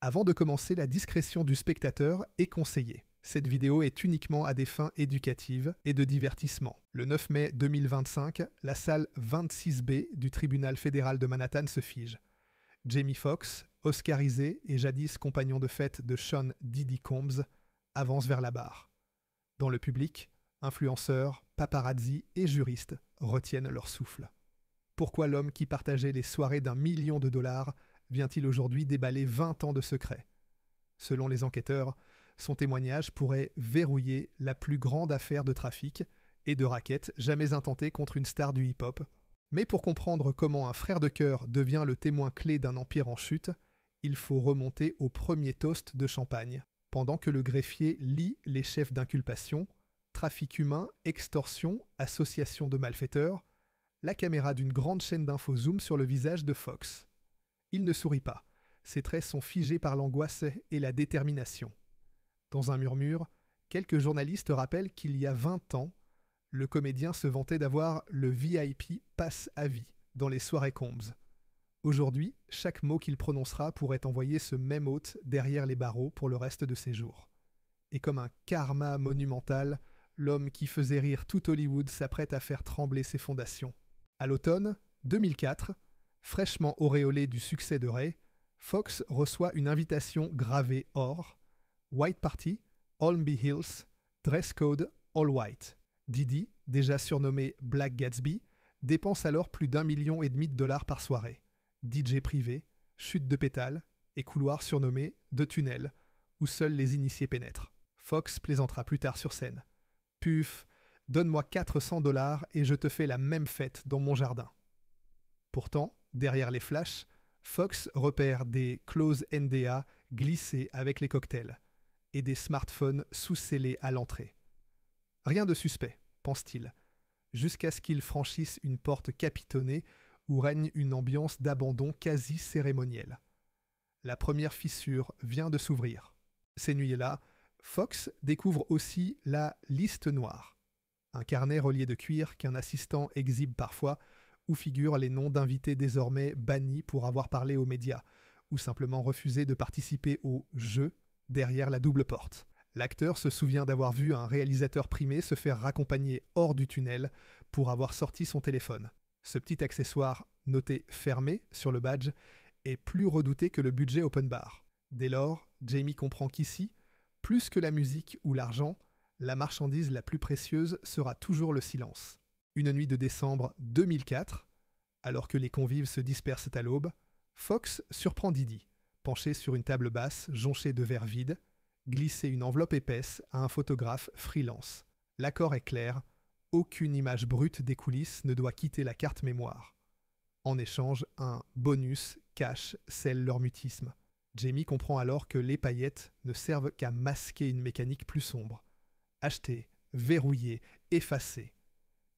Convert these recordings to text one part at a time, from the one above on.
Avant de commencer, la discrétion du spectateur est conseillée. Cette vidéo est uniquement à des fins éducatives et de divertissement. Le 9 mai 2025, la salle 26B du tribunal fédéral de Manhattan se fige. Jamie Foxx, oscarisé et jadis compagnon de fête de Sean Diddy Combs, avance vers la barre. Dans le public, influenceurs, paparazzi et juristes retiennent leur souffle. Pourquoi l'homme qui partageait les soirées d'1 million de dollars vient-il aujourd'hui déballer 20 ans de secret? Selon les enquêteurs, son témoignage pourrait verrouiller la plus grande affaire de trafic et de racket jamais intentée contre une star du hip-hop. Mais pour comprendre comment un frère de cœur devient le témoin clé d'un empire en chute, il faut remonter au premier toast de champagne. Pendant que le greffier lit les chefs d'inculpation, trafic humain, extorsion, association de malfaiteurs, la caméra d'une grande chaîne d'infos zoom sur le visage de Foxx. Il ne sourit pas. Ses traits sont figés par l'angoisse et la détermination. Dans un murmure, quelques journalistes rappellent qu'il y a 20 ans, le comédien se vantait d'avoir le VIP passe à vie dans les soirées Combs. Aujourd'hui, chaque mot qu'il prononcera pourrait envoyer ce même hôte derrière les barreaux pour le reste de ses jours. Et comme un karma monumental, l'homme qui faisait rire tout Hollywood s'apprête à faire trembler ses fondations. À l'automne 2004, fraîchement auréolé du succès de Ray, Foxx reçoit une invitation gravée or, White Party, Holmby Hills, Dress Code All White. Diddy, déjà surnommé Black Gatsby, dépense alors plus d'1,5 million de dollars par soirée. DJ privé, chute de pétales et couloir surnommé de tunnel, où seuls les initiés pénètrent. Foxx plaisantera plus tard sur scène. Puf, donne-moi 400 dollars et je te fais la même fête dans mon jardin. Pourtant, derrière les flashs, Foxx repère des clauses NDA glissées avec les cocktails et des smartphones sous-scellés à l'entrée. Rien de suspect, pense-t-il, jusqu'à ce qu'il franchisse une porte capitonnée où règne une ambiance d'abandon quasi cérémonielle. La première fissure vient de s'ouvrir. Ces nuits-là, Foxx découvre aussi la liste noire, un carnet relié de cuir qu'un assistant exhibe parfois, où figurent les noms d'invités désormais bannis pour avoir parlé aux médias, ou simplement refusé de participer au jeu derrière la double porte. L'acteur se souvient d'avoir vu un réalisateur primé se faire raccompagner hors du tunnel pour avoir sorti son téléphone. Ce petit accessoire, noté fermé sur le badge, est plus redouté que le budget open bar. Dès lors, Jamie comprend qu'ici, plus que la musique ou l'argent, la marchandise la plus précieuse sera toujours le silence. Une nuit de décembre 2004, alors que les convives se dispersent à l'aube, Foxx surprend Diddy, penché sur une table basse jonchée de verres vides, glisser une enveloppe épaisse à un photographe freelance. L'accord est clair, aucune image brute des coulisses ne doit quitter la carte mémoire. En échange, un bonus cash scelle leur mutisme. Jamie comprend alors que les paillettes ne servent qu'à masquer une mécanique plus sombre. Acheter, verrouiller, effacer.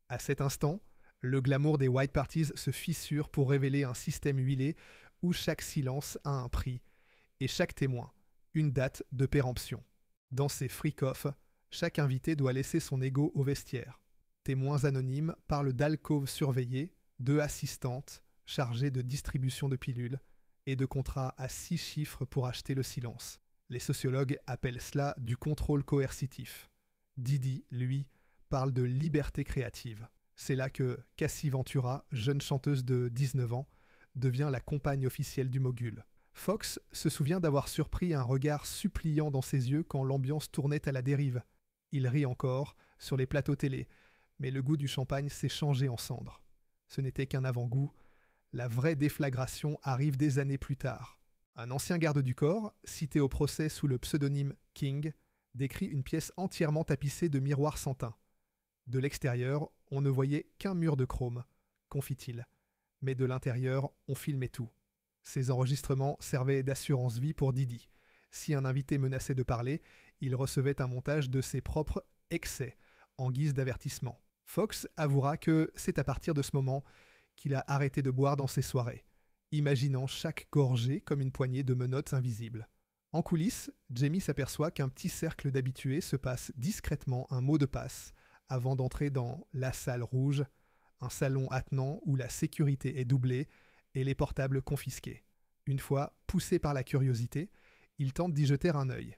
À cet instant, le glamour des white parties se fissure pour révéler un système huilé où chaque silence a un prix et chaque témoin une date de péremption. Dans ces freak-off, chaque invité doit laisser son ego au vestiaire. Témoins anonymes parlent d'alcôves surveillées, de assistantes chargées de distribution de pilules et de contrats à 6 chiffres pour acheter le silence. Les sociologues appellent cela du contrôle coercitif. Diddy, lui, parle de liberté créative. C'est là que Cassie Ventura, jeune chanteuse de 19 ans, devient la compagne officielle du mogul. Foxx se souvient d'avoir surpris un regard suppliant dans ses yeux quand l'ambiance tournait à la dérive. Il rit encore sur les plateaux télé, mais le goût du champagne s'est changé en cendres. Ce n'était qu'un avant-goût. La vraie déflagration arrive des années plus tard. Un ancien garde du corps, cité au procès sous le pseudonyme King, décrit une pièce entièrement tapissée de miroirs sans teint. De l'extérieur, on ne voyait qu'un mur de chrome, confie-t-il. Mais de l'intérieur, on filmait tout. Ces enregistrements servaient d'assurance vie pour Diddy. Si un invité menaçait de parler, il recevait un montage de ses propres excès, en guise d'avertissement. Foxx avouera que c'est à partir de ce moment qu'il a arrêté de boire dans ses soirées, imaginant chaque gorgée comme une poignée de menottes invisibles. En coulisses, Jamie s'aperçoit qu'un petit cercle d'habitués se passe discrètement un mot de passe avant d'entrer dans la salle rouge, un salon attenant où la sécurité est doublée et les portables confisqués. Une fois poussé par la curiosité, Il tente d'y jeter un œil.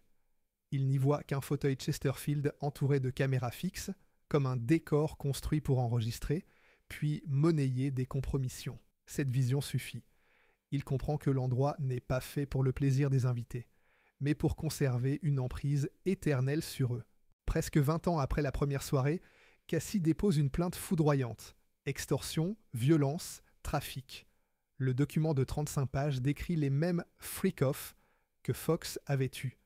Il n'y voit qu'un fauteuil Chesterfield entouré de caméras fixes, comme un décor construit pour enregistrer, puis monnayer des compromissions. Cette vision suffit. Il comprend que l'endroit n'est pas fait pour le plaisir des invités, mais pour conserver une emprise éternelle sur eux. Presque 20 ans après la première soirée, Cassie dépose une plainte foudroyante. Extorsion, violence, trafic. Le document de 35 pages décrit les mêmes freak-off que Fox avait eus.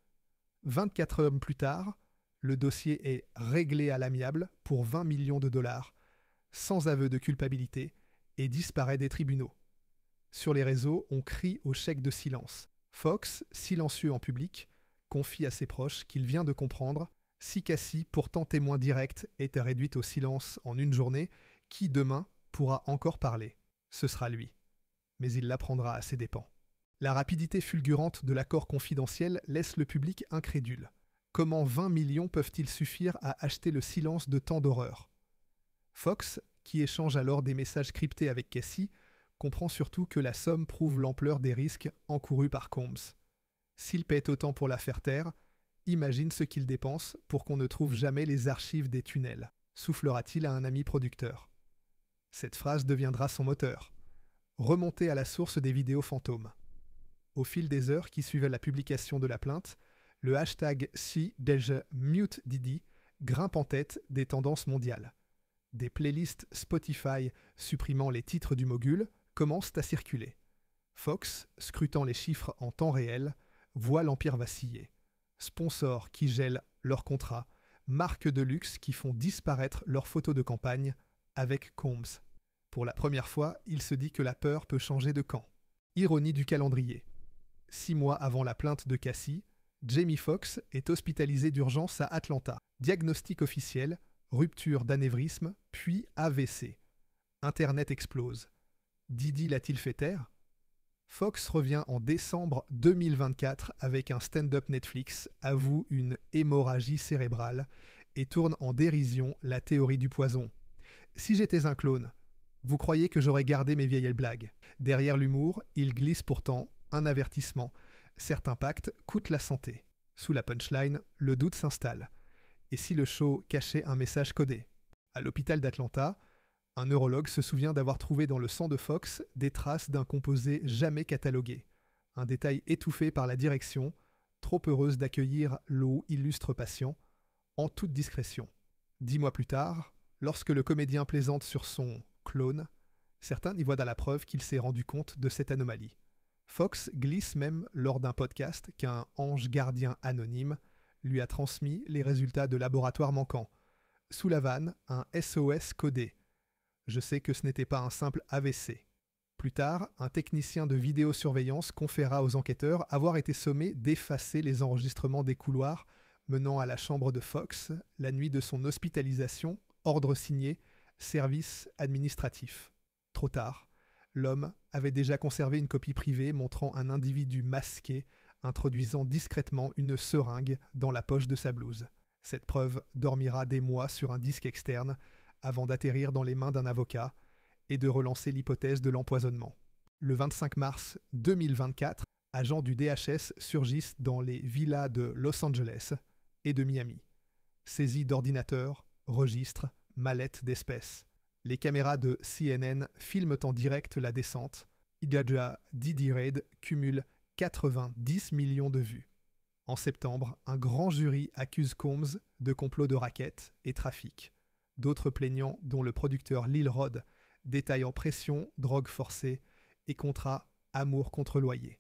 24 heures plus tard, le dossier est réglé à l'amiable pour 20 millions de dollars, sans aveu de culpabilité, et disparaît des tribunaux. Sur les réseaux, on crie au chèque de silence. Fox, silencieux en public, confie à ses proches qu'il vient de comprendre: si Cassie, pourtant témoin direct, était réduite au silence en une journée, qui demain pourra encore parler? Ce sera lui. Mais il l'apprendra à ses dépens. La rapidité fulgurante de l'accord confidentiel laisse le public incrédule. Comment 20 millions peuvent-ils suffire à acheter le silence de tant d'horreurs? Fox, qui échange alors des messages cryptés avec Cassie, comprend surtout que la somme prouve l'ampleur des risques encourus par Combs. S'il paie autant pour la faire taire, imagine ce qu'il dépense pour qu'on ne trouve jamais les archives des tunnels, soufflera-t-il à un ami producteur. Cette phrase deviendra son moteur. Remonter à la source des vidéos fantômes. Au fil des heures qui suivaient la publication de la plainte, le hashtag #MuteDidi grimpe en tête des tendances mondiales. Des playlists Spotify supprimant les titres du mogul commencent à circuler. Fox, scrutant les chiffres en temps réel, voit l'empire vaciller. Sponsors qui gèlent leurs contrats, marques de luxe qui font disparaître leurs photos de campagne avec Combs. Pour la première fois, il se dit que la peur peut changer de camp. Ironie du calendrier. 6 mois avant la plainte de Cassie, Jamie Foxx est hospitalisé d'urgence à Atlanta. Diagnostic officiel, rupture d'anévrisme, puis AVC. Internet explose. Didi l'a-t-il fait taire? Fox revient en décembre 2024 avec un stand-up Netflix, avoue une hémorragie cérébrale et tourne en dérision la théorie du poison. Si j'étais un clone, vous croyez que j'aurais gardé mes vieilles blagues? Derrière l'humour, il glisse pourtant un avertissement. Certains pactes coûtent la santé. Sous la punchline, le doute s'installe. Et si le show cachait un message codé? À l'hôpital d'Atlanta, un neurologue se souvient d'avoir trouvé dans le sang de Fox des traces d'un composé jamais catalogué. Un détail étouffé par la direction, trop heureuse d'accueillir l'eau illustre patient, en toute discrétion. 10 mois plus tard, lorsque le comédien plaisante sur son clone, certains y voient dans la preuve qu'il s'est rendu compte de cette anomalie. Fox glisse même lors d'un podcast qu'un ange gardien anonyme lui a transmis les résultats de laboratoire manquants. Sous la vanne, un SOS codé. Je sais que ce n'était pas un simple AVC. Plus tard, un technicien de vidéosurveillance conféra aux enquêteurs avoir été sommé d'effacer les enregistrements des couloirs menant à la chambre de Fox la nuit de son hospitalisation, ordre signé, service administratif. Trop tard. L'homme avait déjà conservé une copie privée montrant un individu masqué introduisant discrètement une seringue dans la poche de sa blouse. Cette preuve dormira des mois sur un disque externe avant d'atterrir dans les mains d'un avocat et de relancer l'hypothèse de l'empoisonnement. Le 25 mars 2024, agents du DHS surgissent dans les villas de Los Angeles et de Miami. Saisie d'ordinateurs, registres, mallettes d'espèces. Les caméras de CNN filment en direct la descente. Idajah Didi Raid cumule 90 millions de vues. En septembre, un grand jury accuse Combs de complot de racket et trafic. D'autres plaignants, dont le producteur Lil Rod, détaillant pression, drogue forcée et contrat amour contre loyer.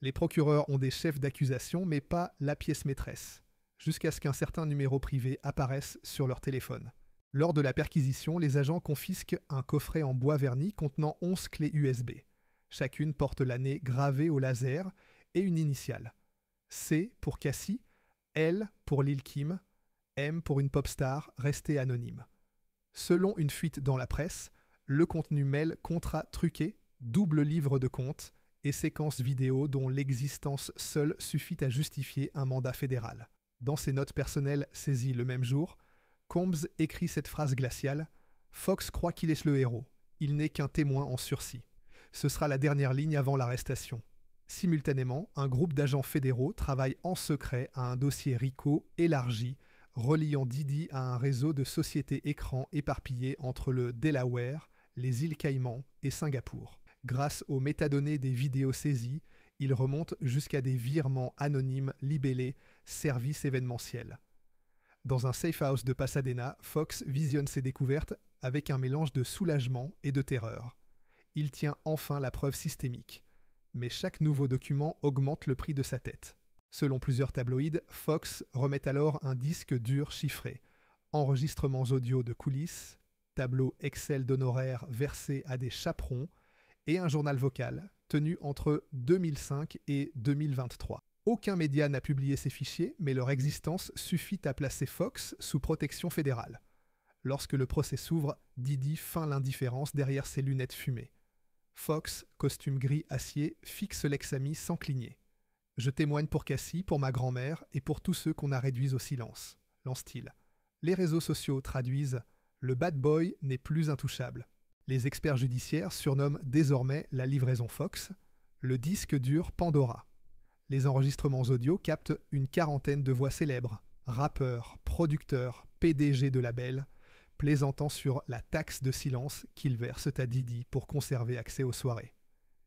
Les procureurs ont des chefs d'accusation, mais pas la pièce maîtresse, jusqu'à ce qu'un certain numéro privé apparaisse sur leur téléphone. Lors de la perquisition, les agents confisquent un coffret en bois verni contenant 11 clés USB. Chacune porte l'année gravée au laser et une initiale. C pour Cassie, L pour Lil Kim, M pour une pop star restée anonyme. Selon une fuite dans la presse, le contenu mêle contrats truqués, double livre de compte et séquences vidéo dont l'existence seule suffit à justifier un mandat fédéral. Dans ses notes personnelles saisies le même jour, Combs écrit cette phrase glaciale « Fox croit qu'il est le héros. Il n'est qu'un témoin en sursis. Ce sera la dernière ligne avant l'arrestation. Simultanément, un groupe d'agents fédéraux travaille en secret à un dossier RICO élargi, reliant Didi à un réseau de sociétés écrans éparpillées entre le Delaware, les îles Caïmans et Singapour. Grâce aux métadonnées des vidéos saisies, il remonte jusqu'à des virements anonymes libellés « services événementiels ». Dans un safe house de Pasadena, Fox visionne ses découvertes avec un mélange de soulagement et de terreur. Il tient enfin la preuve systémique. Mais chaque nouveau document augmente le prix de sa tête. Selon plusieurs tabloïds, Fox remet alors un disque dur chiffré, enregistrements audio de coulisses, tableaux Excel d'honoraires versés à des chaperons et un journal vocal tenu entre 2005 et 2023. Aucun média n'a publié ces fichiers, mais leur existence suffit à placer Fox sous protection fédérale. Lorsque le procès s'ouvre, Didi feint l'indifférence derrière ses lunettes fumées. Fox, costume gris acier, fixe l'ex-ami sans cligner. « Je témoigne pour Cassie, pour ma grand-mère et pour tous ceux qu'on a réduits au silence », lance-t-il. Les réseaux sociaux traduisent « Le bad boy n'est plus intouchable ». Les experts judiciaires surnomment désormais la livraison Fox le disque dur Pandora. Les enregistrements audio captent une quarantaine de voix célèbres, rappeurs, producteurs, PDG de labels, plaisantant sur la taxe de silence qu'ils versent à Didi pour conserver accès aux soirées.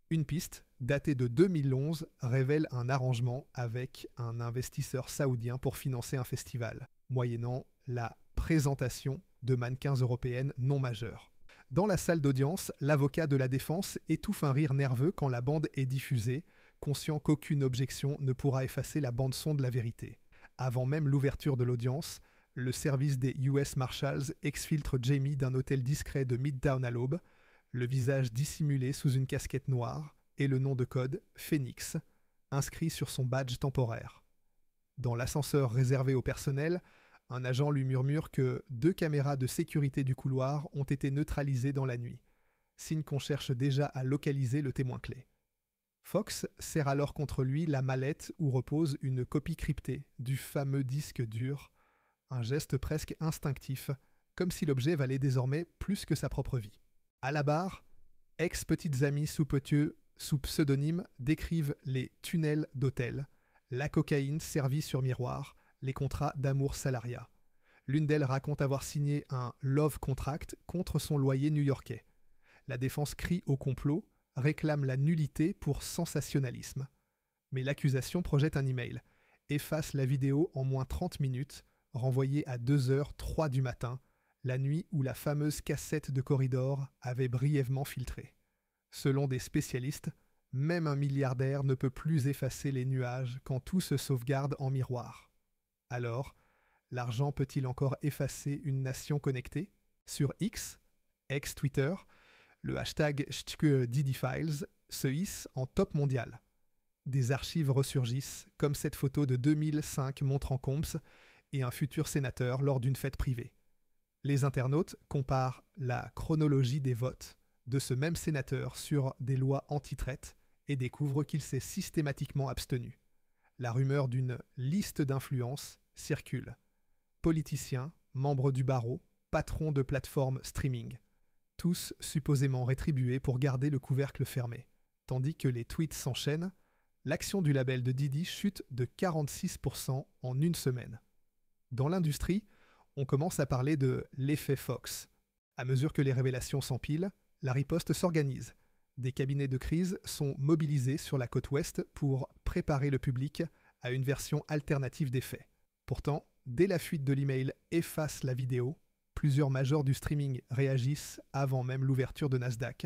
Une piste, datée de 2011, révèle un arrangement avec un investisseur saoudien pour financer un festival, moyennant la présentation de mannequins européennes non majeures. Dans la salle d'audience, l'avocat de la défense étouffe un rire nerveux quand la bande est diffusée, conscient qu'aucune objection ne pourra effacer la bande-son de la vérité. Avant même l'ouverture de l'audience, le service des US Marshals exfiltre Jamie d'un hôtel discret de Midtown à l'aube, le visage dissimulé sous une casquette noire et le nom de code Phoenix, inscrit sur son badge temporaire. Dans l'ascenseur réservé au personnel, un agent lui murmure que 2 caméras de sécurité du couloir ont été neutralisées dans la nuit, signe qu'on cherche déjà à localiser le témoin clé. Fox serre alors contre lui la mallette où repose une copie cryptée du fameux disque dur, un geste presque instinctif, comme si l'objet valait désormais plus que sa propre vie. À la barre, ex-petites amies sous pseudonyme décrivent les tunnels d'hôtel, la cocaïne servie sur miroir, les contrats d'amour salariat. L'une d'elles raconte avoir signé un love contract contre son loyer new-yorkais. La défense crie au complot, réclame la nullité pour sensationnalisme. Mais l'accusation projette un email, efface la vidéo en moins 30 minutes, renvoyée à 2h03 du matin, la nuit où la fameuse cassette de Corridor avait brièvement filtré. Selon des spécialistes, même un milliardaire ne peut plus effacer les nuages quand tout se sauvegarde en miroir. Alors, l'argent peut-il encore effacer une nation connectée ? Sur X, ex-Twitter, le hashtag #DidiFiles se hisse en top mondial. Des archives ressurgissent, comme cette photo de 2005 montrant Combs et un futur sénateur lors d'une fête privée. Les internautes comparent la chronologie des votes de ce même sénateur sur des lois anti-traite et découvrent qu'il s'est systématiquement abstenu. La rumeur d'une liste d'influence circule. Politiciens, membres du barreau, patrons de plateformes streaming. Tous supposément rétribués pour garder le couvercle fermé. Tandis que les tweets s'enchaînent, l'action du label de Didi chute de 46% en une semaine. Dans l'industrie, on commence à parler de l'effet Fox. À mesure que les révélations s'empilent, la riposte s'organise. Des cabinets de crise sont mobilisés sur la côte ouest pour préparer le public à une version alternative des faits. Pourtant, dès la fuite de l'email efface la vidéo, plusieurs majors du streaming réagissent avant même l'ouverture de Nasdaq.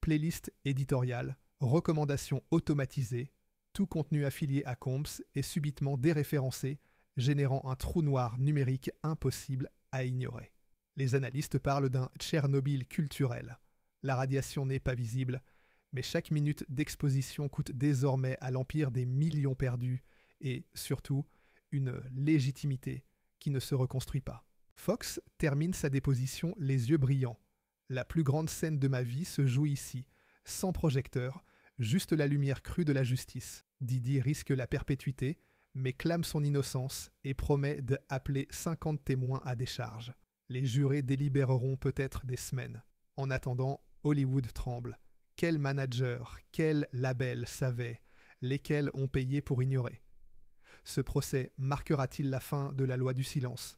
Playlist éditoriale, recommandations automatisées, tout contenu affilié à Combs est subitement déréférencé, générant un trou noir numérique impossible à ignorer. Les analystes parlent d'un Tchernobyl culturel. La radiation n'est pas visible, mais chaque minute d'exposition coûte désormais à l'Empire des millions perdus et, surtout, une légitimité qui ne se reconstruit pas. Fox termine sa déposition les yeux brillants. La plus grande scène de ma vie se joue ici, sans projecteur, juste la lumière crue de la justice. Didi risque la perpétuité, mais clame son innocence et promet d'appeler 50 témoins à décharge. Les jurés délibéreront peut-être des semaines. En attendant, Hollywood tremble. Quel manager, quel label savait lesquels ont payé pour ignorer. Ce procès marquera-t-il la fin de la loi du silence?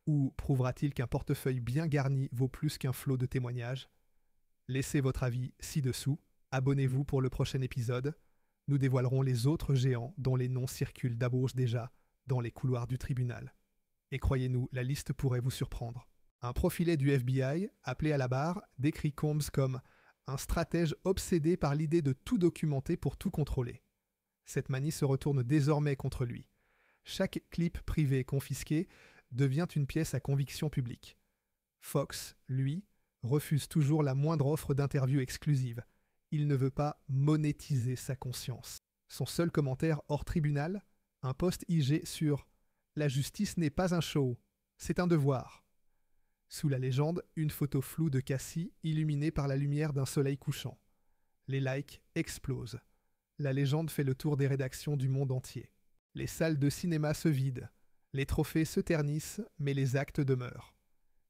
Ou prouvera-t-il qu'un portefeuille bien garni vaut plus qu'un flot de témoignages? Laissez votre avis ci-dessous, abonnez-vous pour le prochain épisode. Nous dévoilerons les autres géants dont les noms circulent d'abord déjà dans les couloirs du tribunal. Et croyez-nous, la liste pourrait vous surprendre. Un profilé du FBI, appelé à la barre, décrit Combs comme un stratège obsédé par l'idée de tout documenter pour tout contrôler. Cette manie se retourne désormais contre lui. Chaque clip privé confisqué devient une pièce à conviction publique. Fox, lui, refuse toujours la moindre offre d'interview exclusive. Il ne veut pas monétiser sa conscience. Son seul commentaire hors tribunal, un post IG sur « La justice n'est pas un show, c'est un devoir ». Sous la légende, une photo floue de Cassie illuminée par la lumière d'un soleil couchant. Les likes explosent. La légende fait le tour des rédactions du monde entier. Les salles de cinéma se vident. Les trophées se ternissent, mais les actes demeurent.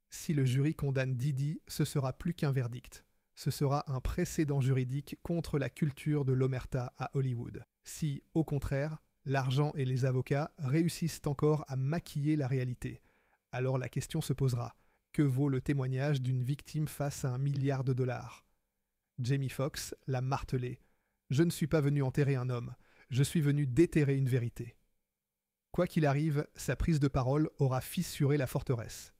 Si le jury condamne Diddy, ce sera plus qu'un verdict. Ce sera un précédent juridique contre la culture de l'omerta à Hollywood. Si, au contraire, l'argent et les avocats réussissent encore à maquiller la réalité, alors la question se posera. Que vaut le témoignage d'une victime face à $1 milliard? Jamie Foxx l'a martelé. « Je ne suis pas venu enterrer un homme, je suis venu déterrer une vérité. » Quoi qu'il arrive, sa prise de parole aura fissuré la forteresse.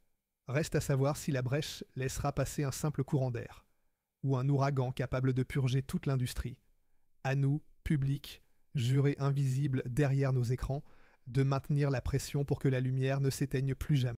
Reste à savoir si la brèche laissera passer un simple courant d'air, ou un ouragan capable de purger toute l'industrie. À nous, public, jurés invisibles derrière nos écrans, de maintenir la pression pour que la lumière ne s'éteigne plus jamais.